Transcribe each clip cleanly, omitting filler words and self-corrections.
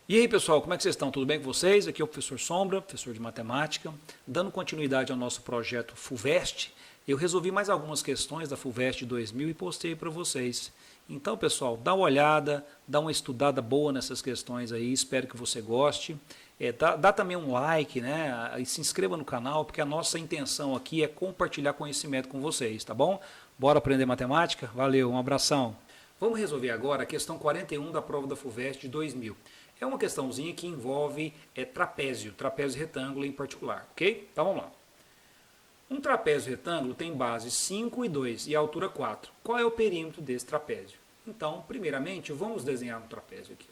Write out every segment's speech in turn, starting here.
E aí pessoal, como é que vocês estão? Tudo bem com vocês? Aqui é o professor Sombra, professor de matemática. Dando continuidade ao nosso projeto FUVEST, eu resolvi mais algumas questões da FUVEST 2000 e postei para vocês. Então pessoal, dá uma olhada, dá uma estudada boa nessas questões aí, espero que você goste. Dá também um like, né? E se inscreva no canal, porque a nossa intenção aqui é compartilhar conhecimento com vocês, tá bom? Bora aprender matemática? Valeu, um abração. Vamos resolver agora a questão 41 da prova da FUVEST de 2000. É uma questãozinha que envolve trapézio retângulo em particular, ok? Então vamos lá. Um trapézio retângulo tem base 5 e 2 e altura 4. Qual é o perímetro desse trapézio? Então, primeiramente, vamos desenhar um trapézio aqui.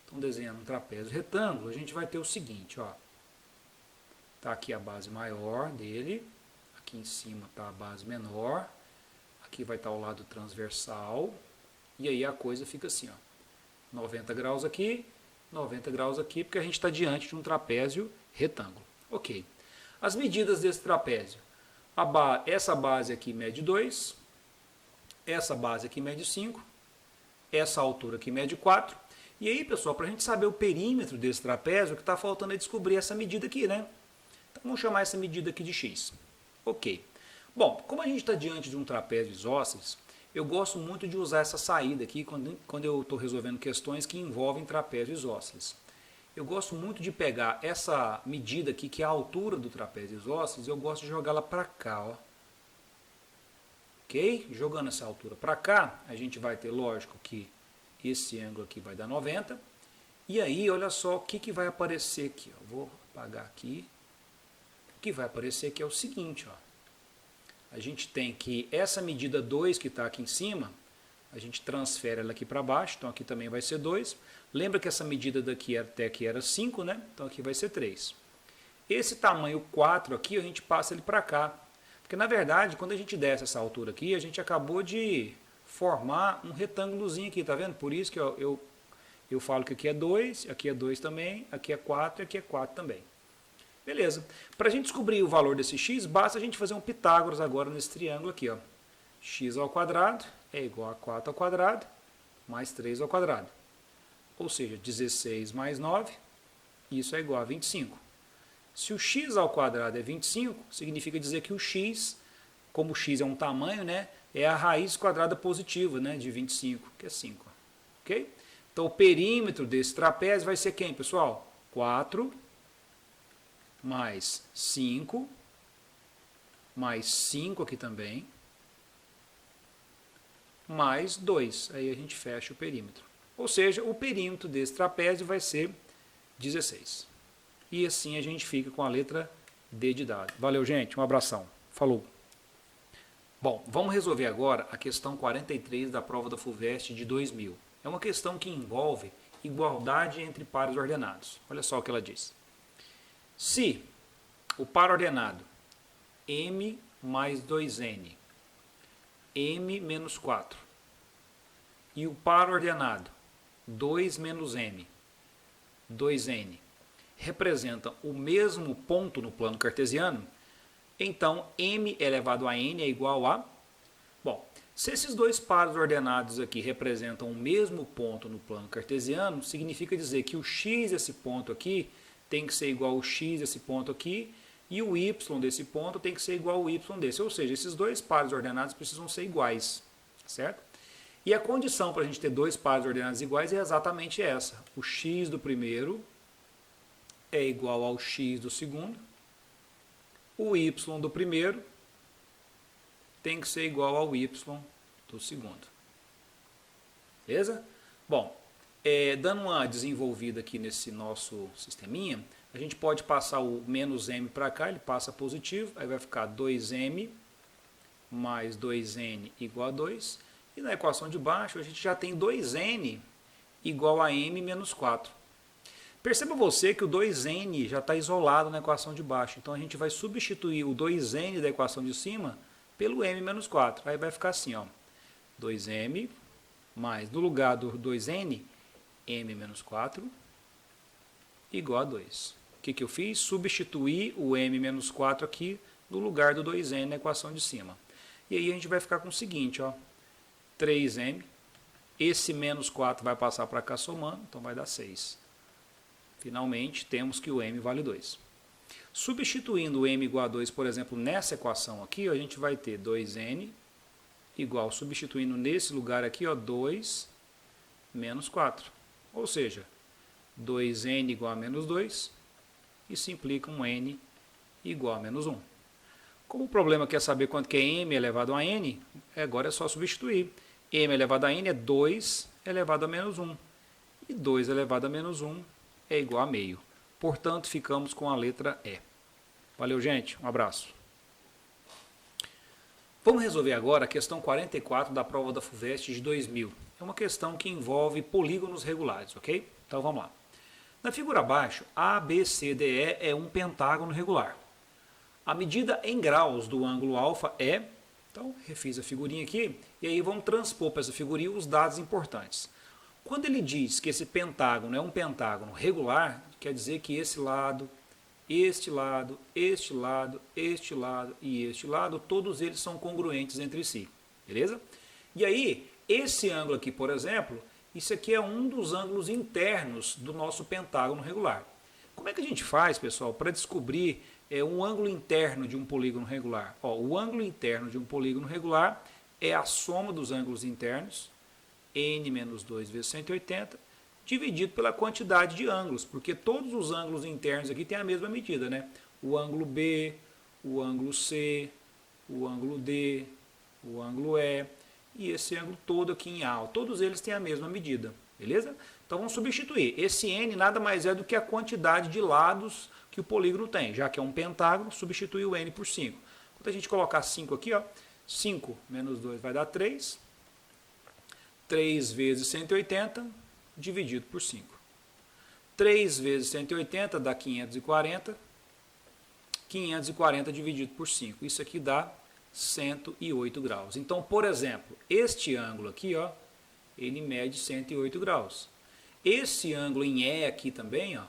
Então, desenhando um trapézio retângulo, a gente vai ter o seguinte, ó. Tá aqui a base maior dele, aqui em cima está a base menor, aqui vai estar o lado transversal, e aí a coisa fica assim, ó. 90 graus aqui, 90 graus aqui, porque a gente está diante de um trapézio retângulo. Ok. As medidas desse trapézio. Essa base aqui mede 2, essa base aqui mede 5, essa altura aqui mede 4. E aí, pessoal, para a gente saber o perímetro desse trapézio, o que está faltando é descobrir essa medida aqui, né? Então vamos chamar essa medida aqui de x. Ok. Bom, como a gente está diante de um trapézio isósceles, eu gosto muito de usar essa saída aqui quando eu estou resolvendo questões que envolvem trapézios isósceles. Eu gosto muito de pegar essa medida aqui, que é a altura do trapézio isósceles, eu gosto de jogá-la para cá, ó. Ok? Jogando essa altura para cá, a gente vai ter, lógico, que esse ângulo aqui vai dar 90. E aí, olha só o que vai aparecer aqui. Ó. Vou apagar aqui. O que vai aparecer aqui é o seguinte, ó. A gente tem que essa medida 2 que está aqui em cima, a gente transfere ela aqui para baixo, então aqui também vai ser 2. Lembra que essa medida daqui até aqui era 5, né? Então aqui vai ser 3. Esse tamanho 4 aqui, a gente passa ele para cá. Porque na verdade, quando a gente desce essa altura aqui, a gente acabou de formar um retângulozinho aqui, tá vendo? Por isso que eu falo que aqui é 2, aqui é 2 também, aqui é 4 e aqui é 4 também. Beleza. Para a gente descobrir o valor desse x, basta a gente fazer um Pitágoras agora nesse triângulo aqui. Ó. X ao quadrado é igual a 4 ao quadrado mais 3 ao quadrado. Ou seja, 16 mais 9, isso é igual a 25. Se o x ao quadrado é 25, significa dizer que o x, como o x é um tamanho, né, é a raiz quadrada positiva, né, de 25, que é 5. Ok? Então o perímetro desse trapézio vai ser quem, pessoal? 4 mais 5, mais 5 aqui também, mais 2. Aí a gente fecha o perímetro. Ou seja, o perímetro desse trapézio vai ser 16. E assim a gente fica com a letra D de dado. Valeu, gente. Um abração. Falou. Bom, vamos resolver agora a questão 43 da prova da FUVEST de 2000. É uma questão que envolve igualdade entre pares ordenados. Olha só o que ela diz. Se o par ordenado m mais 2n, m menos 4, e o par ordenado 2 menos m, 2n, representam o mesmo ponto no plano cartesiano, então m elevado a n é igual a... Bom, se esses dois pares ordenados aqui representam o mesmo ponto no plano cartesiano, significa dizer que o x desse ponto aqui tem que ser igual ao x desse ponto aqui, e o y desse ponto tem que ser igual ao y desse. Ou seja, esses dois pares ordenados precisam ser iguais, certo? E a condição para a gente ter dois pares ordenados iguais é exatamente essa. O x do primeiro é igual ao x do segundo, o y do primeiro tem que ser igual ao y do segundo. Beleza? Bom, dando uma desenvolvida aqui nesse nosso sisteminha, a gente pode passar o menos m para cá, ele passa positivo, aí vai ficar 2m mais 2n igual a 2. E na equação de baixo a gente já tem 2n igual a m menos 4. Perceba você que o 2n já está isolado na equação de baixo, então a gente vai substituir o 2n da equação de cima pelo m menos 4. Aí vai ficar assim, ó, 2m mais, no lugar do 2n, m menos 4 igual a 2. O que eu fiz? Substituir o m menos 4 aqui no lugar do 2n na equação de cima. E aí a gente vai ficar com o seguinte, ó, 3m, esse menos 4 vai passar para cá somando, então vai dar 6. Finalmente, temos que o m vale 2. Substituindo o m igual a 2, por exemplo, nessa equação aqui, ó, a gente vai ter 2n igual, substituindo nesse lugar aqui, ó, 2 menos 4. Ou seja, 2n igual a menos 2, isso implica um n igual a menos 1. Como o problema quer saber quanto que é m elevado a n, agora é só substituir. M elevado a n é 2 elevado a menos 1. E 2 elevado a menos 1 é igual a meio. Portanto, ficamos com a letra E. Valeu, gente. Um abraço. Vamos resolver agora a questão 44 da prova da FUVEST de 2000. É uma questão que envolve polígonos regulares, ok? Então, vamos lá. Na figura abaixo, ABCDE é um pentágono regular. A medida em graus do ângulo alfa é... Então, refiz a figurinha aqui, e aí vamos transpor para essa figurinha os dados importantes. Quando ele diz que esse pentágono é um pentágono regular, quer dizer que esse lado, este lado, este lado, este lado e este lado, todos eles são congruentes entre si, beleza? E aí, esse ângulo aqui, por exemplo, isso aqui é um dos ângulos internos do nosso pentágono regular. Como é que a gente faz, pessoal, para descobrir um ângulo interno de um polígono regular? Ó, o ângulo interno de um polígono regular é a soma dos ângulos internos, n menos 2 vezes 180, dividido pela quantidade de ângulos, porque todos os ângulos internos aqui têm a mesma medida, né? O ângulo B, o ângulo C, o ângulo D, o ângulo E e esse ângulo todo aqui em A. Todos eles têm a mesma medida, beleza? Então vamos substituir. Esse n nada mais é do que a quantidade de lados que o polígono tem. Já que é um pentágono, substitui o n por 5. Quando a gente colocar 5 aqui, ó, 5 menos 2 vai dar 3. 3 vezes 180 dividido por 5. 3 vezes 180 dá 540. 540 dividido por 5. Isso aqui dá 108 graus. Então, por exemplo, este ângulo aqui, ó, ele mede 108 graus. Esse ângulo em E aqui também, ó,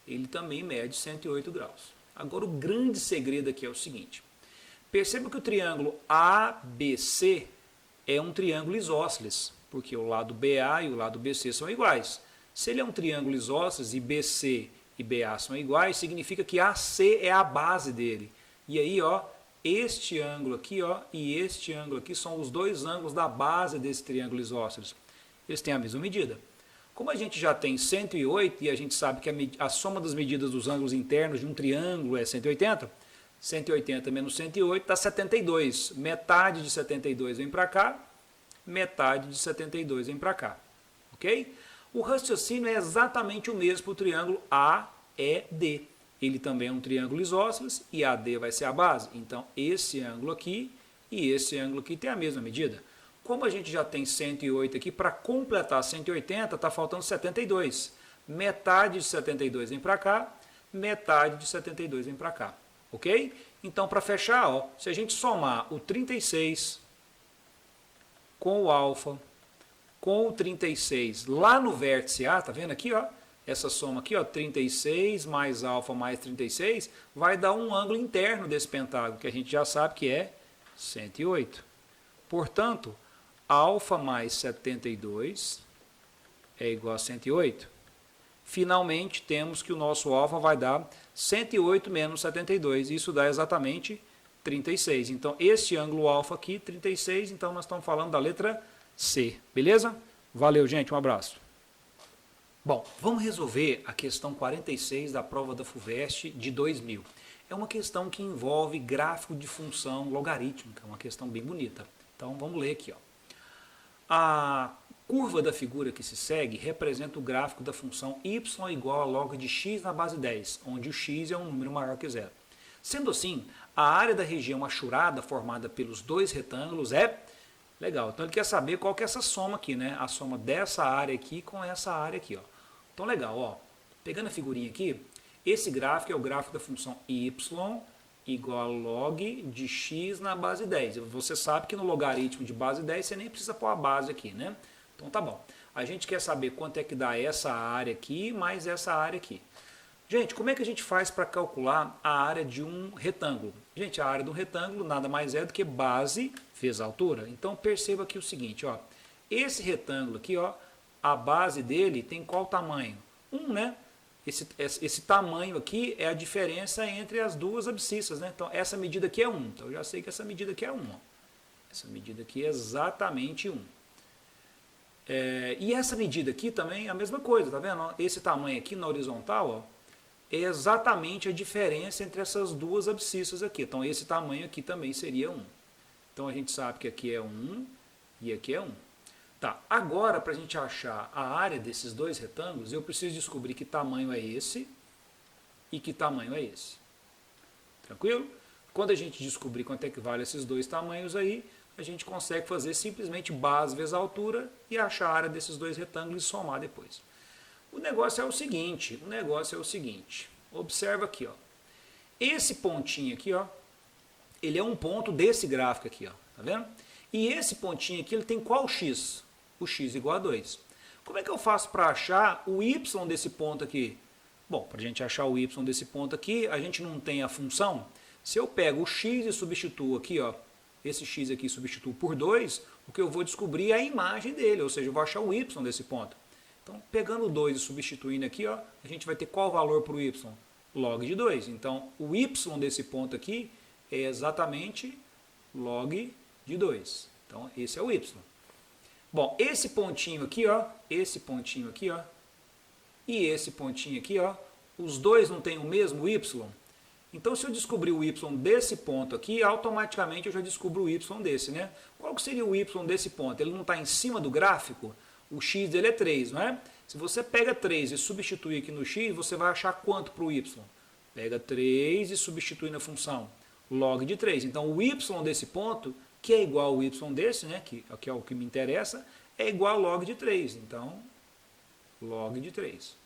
ele também mede 108 graus. Agora, o grande segredo aqui é o seguinte. Perceba que o triângulo ABC é um triângulo isósceles, porque o lado BA e o lado BC são iguais. Se ele é um triângulo isósceles e BC e BA são iguais, significa que AC é a base dele. E aí, ó, este ângulo aqui, ó, e este ângulo aqui são os dois ângulos da base desse triângulo isósceles. Eles têm a mesma medida. Como a gente já tem 108 e a gente sabe que a soma das medidas dos ângulos internos de um triângulo é 180, 180 menos 108 dá 72. Metade de 72 vem para cá, metade de 72 vem para cá. Ok? O raciocínio é exatamente o mesmo para o triângulo AED. Ele também é um triângulo isósceles e AD vai ser a base. Então, esse ângulo aqui e esse ângulo aqui tem a mesma medida. Como a gente já tem 108 aqui, para completar 180, está faltando 72. Metade de 72 vem para cá, metade de 72 vem para cá. Ok? Então, para fechar, ó, se a gente somar o 36 com o alfa, com o 36 lá no vértice A, tá vendo aqui, ó? Essa soma aqui, ó, 36 mais alfa mais 36, vai dar um ângulo interno desse pentágono, que a gente já sabe que é 108. Portanto, alfa mais 72 é igual a 108. Finalmente, temos que o nosso alfa vai dar 108 menos 72. Isso dá exatamente 36. Então, este ângulo alfa aqui, 36. Então, nós estamos falando da letra C. Beleza? Valeu, gente. Um abraço. Bom, vamos resolver a questão 46 da prova da FUVEST de 2000. É uma questão que envolve gráfico de função logarítmica. Uma questão bem bonita. Então, vamos ler aqui, ó. A curva da figura que se segue representa o gráfico da função y igual a log de x na base 10, onde o x é um número maior que zero. Sendo assim, a área da região achurada formada pelos dois retângulos é... Legal, então ele quer saber qual que é essa soma aqui, né? A soma dessa área aqui com essa área aqui, ó. Então legal, ó. Pegando a figurinha aqui, esse gráfico é o gráfico da função y igual a log de x na base 10. Você sabe que no logaritmo de base 10 você nem precisa pôr a base aqui, né? Então tá bom. A gente quer saber quanto é que dá essa área aqui mais essa área aqui. Gente, como é que a gente faz para calcular a área de um retângulo? Gente, a área de um retângulo nada mais é do que base vezes altura. Então perceba aqui o seguinte, ó. Esse retângulo aqui, ó, a base dele tem qual tamanho? 1, né? esse tamanho aqui é a diferença entre as duas abscissas, né? Então, essa medida aqui é 1. Então, eu já sei que essa medida aqui é 1. Ó. Essa medida aqui é exatamente 1. E essa medida aqui também é a mesma coisa, tá vendo? Esse tamanho aqui na horizontal, ó, é exatamente a diferença entre essas duas abscissas aqui. Então, esse tamanho aqui também seria 1. Então, a gente sabe que aqui é 1 e aqui é 1. Tá, agora, para a gente achar a área desses dois retângulos, eu preciso descobrir que tamanho é esse e que tamanho é esse. Tranquilo? Quando a gente descobrir quanto é que vale esses dois tamanhos aí, a gente consegue fazer simplesmente base vezes altura e achar a área desses dois retângulos e somar depois. O negócio é o seguinte, observa aqui, ó. Esse pontinho aqui, ó, ele é um ponto desse gráfico aqui, ó, tá vendo? E esse pontinho aqui, ele tem qual x? O x igual a 2. Como é que eu faço para achar o y desse ponto aqui? Bom, para a gente achar o y desse ponto aqui, a gente não tem a função. Se eu pego o x e substituo aqui, ó, esse x aqui substituo por 2, o que eu vou descobrir é a imagem dele, ou seja, eu vou achar o y desse ponto. Então, pegando o 2 e substituindo aqui, ó, a gente vai ter qual valor para o y? Log de 2. Então, o y desse ponto aqui é exatamente log de 2. Então, esse é o y. Bom, esse pontinho aqui, ó, e esse pontinho aqui, ó, os dois não têm o mesmo y? Então, se eu descobrir o y desse ponto aqui, automaticamente eu já descubro o y desse, né? Qual que seria o y desse ponto? Ele não está em cima do gráfico? O x dele é 3, não é? Se você pega 3 e substituir aqui no x, você vai achar quanto para o y? Pega 3 e substitui na função log de 3. Então, o y desse ponto, que é igual ao y desse, né, que é o que me interessa, é igual a log de 3. Então, log de 3.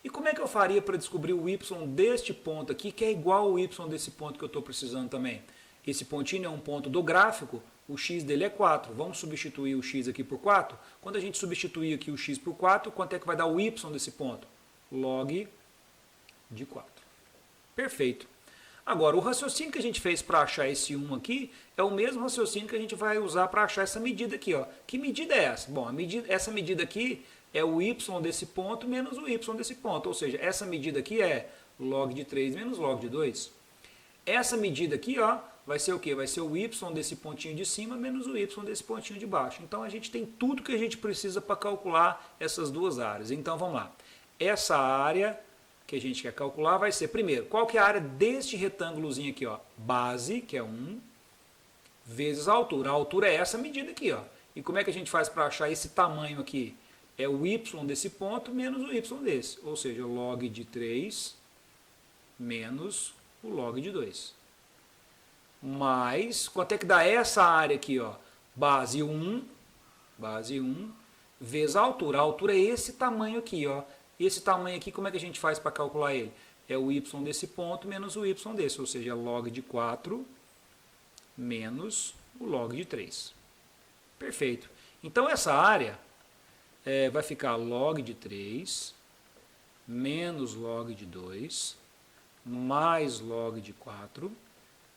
E como é que eu faria para descobrir o y deste ponto aqui, que é igual ao y desse ponto que eu estou precisando também? Esse pontinho é um ponto do gráfico, o x dele é 4. Vamos substituir o x aqui por 4? Quando a gente substituir aqui o x por 4, quanto é que vai dar o y desse ponto? Log de 4. Perfeito. Agora, o raciocínio que a gente fez para achar esse 1 aqui é o mesmo raciocínio que a gente vai usar para achar essa medida aqui. Ó. Que medida é essa? Bom, essa medida aqui é o y desse ponto menos o y desse ponto. Ou seja, essa medida aqui é log de 3 menos log de 2. Essa medida aqui, ó, vai ser o quê? Vai ser o y desse pontinho de cima menos o y desse pontinho de baixo. Então, a gente tem tudo que a gente precisa para calcular essas duas áreas. Então, vamos lá. Essa área que a gente quer calcular vai ser, primeiro, qual que é a área deste retângulozinho aqui, ó? Base, que é 1, vezes a altura. A altura é essa medida aqui, ó. E como é que a gente faz para achar esse tamanho aqui? É o y desse ponto menos o y desse. Ou seja, log de 3 menos o log de 2. Mais, quanto é que dá essa área aqui, ó? Base 1, vezes a altura. A altura é esse tamanho aqui, ó. Esse tamanho aqui, como é que a gente faz para calcular ele? É o y desse ponto menos o y desse, ou seja, log de 4 menos o log de 3. Perfeito. Então, essa área vai ficar log de 3 menos log de 2 mais log de 4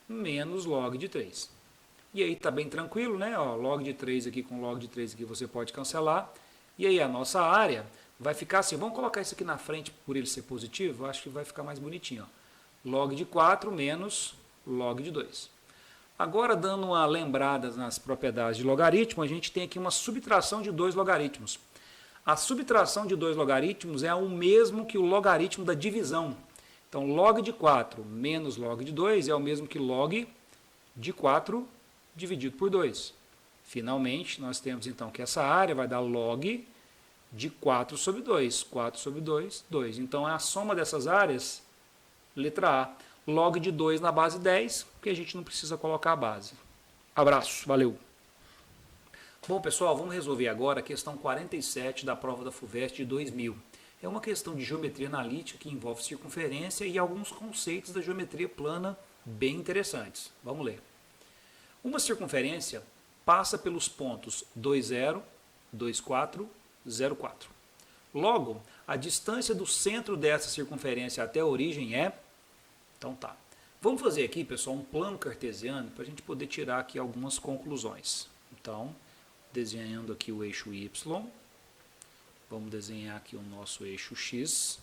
menos log de 3. E aí está bem tranquilo, né? Ó, log de 3 aqui com log de 3 aqui você pode cancelar. E aí a nossa área vai ficar assim, vamos colocar isso aqui na frente por ele ser positivo, eu acho que vai ficar mais bonitinho. Ó. Log de 4 menos log de 2. Agora, dando uma lembrada nas propriedades de logaritmo, a gente tem aqui uma subtração de dois logaritmos. A subtração de dois logaritmos é o mesmo que o logaritmo da divisão. Então, log de 4 menos log de 2 é o mesmo que log de 4 dividido por 2. Finalmente, nós temos então que essa área vai dar log de 4 sobre 2. 4 sobre 2, 2. Então, é a soma dessas áreas, letra A. Log de 2 na base 10, porque a gente não precisa colocar a base. Abraço, valeu! Bom, pessoal, vamos resolver agora a questão 47 da prova da FUVEST de 2000. É uma questão de geometria analítica que envolve circunferência e alguns conceitos da geometria plana bem interessantes. Vamos ler. Uma circunferência passa pelos pontos 20, 24, 04. Logo, a distância do centro dessa circunferência até a origem é... Então tá. Vamos fazer aqui, pessoal, um plano cartesiano para a gente poder tirar aqui algumas conclusões. Então, desenhando aqui o eixo Y, vamos desenhar aqui o nosso eixo X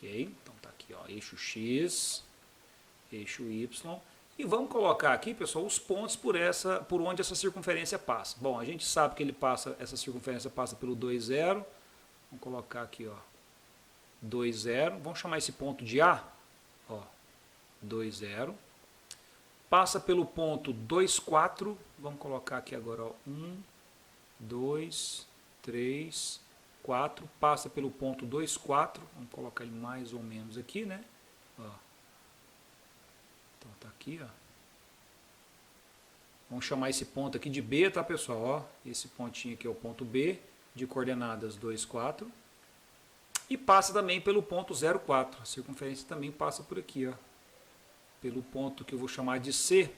Ok? Então tá aqui, ó, eixo X, eixo Y. E vamos colocar aqui, pessoal, os pontos por onde essa circunferência passa. Bom, a gente sabe que essa circunferência passa pelo 2, 0. Vamos colocar aqui, ó, 2, 0. Vamos chamar esse ponto de A. Ó, 2, 0. Passa pelo ponto 2, 4. Vamos colocar aqui agora, ó, 1, 2, 3, 4. Passa pelo ponto 2, 4. Vamos colocar ele mais ou menos aqui, né? Ó. Então tá aqui, ó. Vamos chamar esse ponto aqui de B, tá, pessoal? Ó, esse pontinho aqui é o ponto B, de coordenadas 2, 4. E passa também pelo ponto 0, 4. A circunferência também passa por aqui, ó. Pelo ponto que eu vou chamar de C,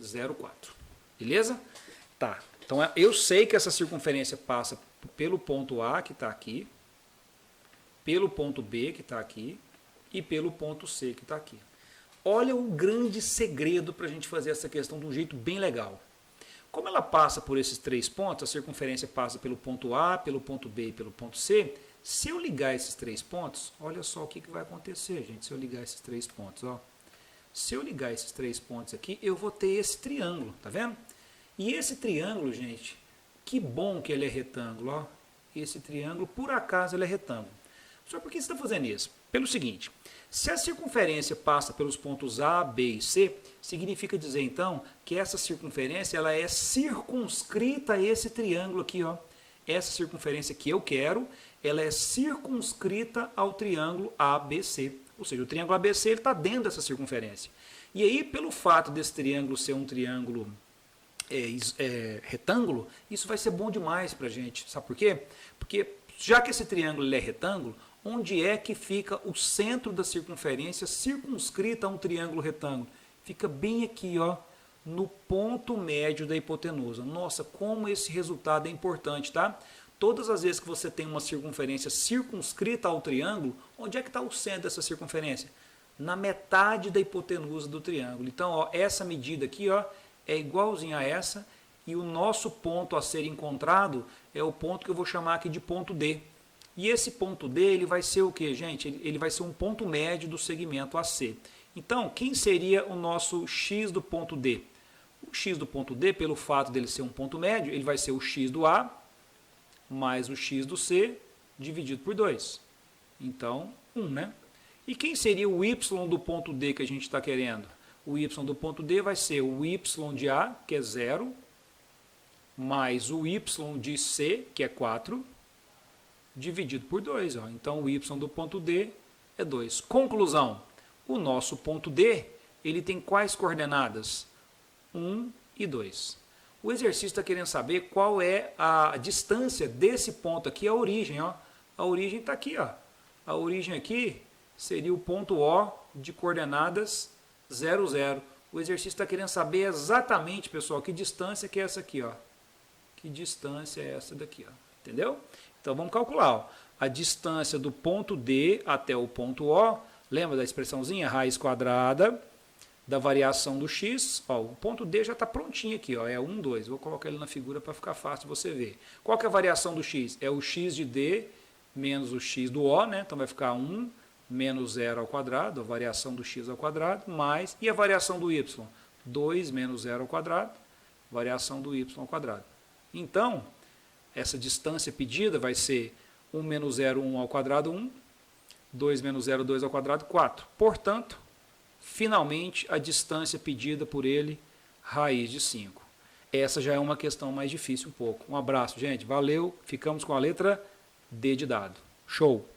0, 4. Beleza? Tá. Então eu sei que essa circunferência passa pelo ponto A, que está aqui, pelo ponto B, que está aqui, e pelo ponto C, que está aqui. Olha o grande segredo para a gente fazer essa questão de um jeito bem legal. Como ela passa por esses 3 pontos, a circunferência passa pelo ponto A, pelo ponto B e pelo ponto C, se eu ligar esses 3 pontos, olha só o que vai acontecer, gente, se eu ligar esses 3 pontos. Ó. Se eu ligar esses 3 pontos aqui, eu vou ter esse triângulo, tá vendo? E esse triângulo, gente, que bom que ele é retângulo. Ó. Esse triângulo, por acaso, ele é retângulo. Só por que você está fazendo isso? Pelo seguinte, se a circunferência passa pelos pontos A, B e C, significa dizer então que essa circunferência ela é circunscrita a esse triângulo aqui, ó. Essa circunferência que eu quero, ela é circunscrita ao triângulo ABC. Ou seja, o triângulo ABC está dentro dessa circunferência. E aí, pelo fato desse triângulo ser um triângulo retângulo, isso vai ser bom demais para a gente. Sabe por quê? Porque já que esse triângulo ele é retângulo, onde é que fica o centro da circunferência circunscrita a um triângulo retângulo? Fica bem aqui, ó, no ponto médio da hipotenusa. Nossa, como esse resultado é importante, tá? Todas as vezes que você tem uma circunferência circunscrita ao triângulo, onde é que está o centro dessa circunferência? Na metade da hipotenusa do triângulo. Então, ó, essa medida aqui, ó, é igualzinha a essa, e o nosso ponto a ser encontrado é o ponto que eu vou chamar aqui de ponto D. E esse ponto D, ele vai ser o que, gente? Ele vai ser um ponto médio do segmento AC. Então, quem seria o nosso X do ponto D? O X do ponto D, pelo fato dele ser um ponto médio, ele vai ser o X do A mais o X do C dividido por 2. Então, 1, né? E quem seria o Y do ponto D que a gente está querendo? O Y do ponto D vai ser o Y de A, que é 0, mais o Y de C, que é 4, dividido por 2. Ó. Então, o y do ponto D é 2. Conclusão, o nosso ponto D ele tem quais coordenadas? 1 e 2. O exercício está querendo saber qual é a distância desse ponto aqui, a origem. Ó. A origem está aqui. Ó. A origem aqui seria o ponto O de coordenadas 0, 0. O exercício está querendo saber exatamente, pessoal, que distância que é essa aqui. Ó. Que distância é essa daqui? Ó. Entendeu? Então, vamos calcular. Ó. A distância do ponto D até o ponto O, lembra da expressãozinha? Raiz quadrada da variação do x. Ó, o ponto D já está prontinho aqui, ó, é 1, 2. Vou colocar ele na figura para ficar fácil de você ver. Qual que é a variação do x? É o x de D menos o x do O, né? Então, vai ficar 1 menos 0 ao quadrado, a variação do x ao quadrado, mais... E a variação do y? 2 menos 0 ao quadrado, variação do y ao quadrado. Então, essa distância pedida vai ser 1 menos 0, 1 ao quadrado, 1. 2 menos 0, 2 ao quadrado, 4. Portanto, finalmente, a distância pedida por ele, raiz de 5. Essa já é uma questão mais difícil um pouco. Um abraço, gente. Valeu. Ficamos com a letra D de dado. Show!